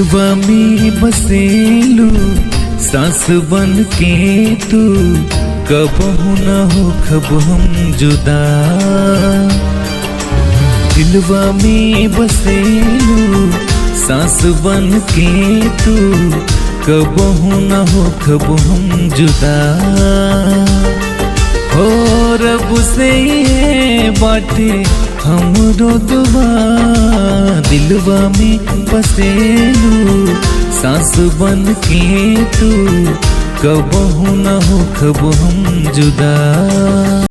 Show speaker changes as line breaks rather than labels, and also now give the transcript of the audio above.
दिलवा में बसेलू सांस बन के तू, कबहू न हो खब हम जुदा। दिलवा में बसेलू सांस बन के तू, कबहू न हो खब हम जुदा। हो रब से ये बाटे हमरो दुआ, दिलवा में बसेलू सांस बन के तू, कबहू न हो खब हम जुदा।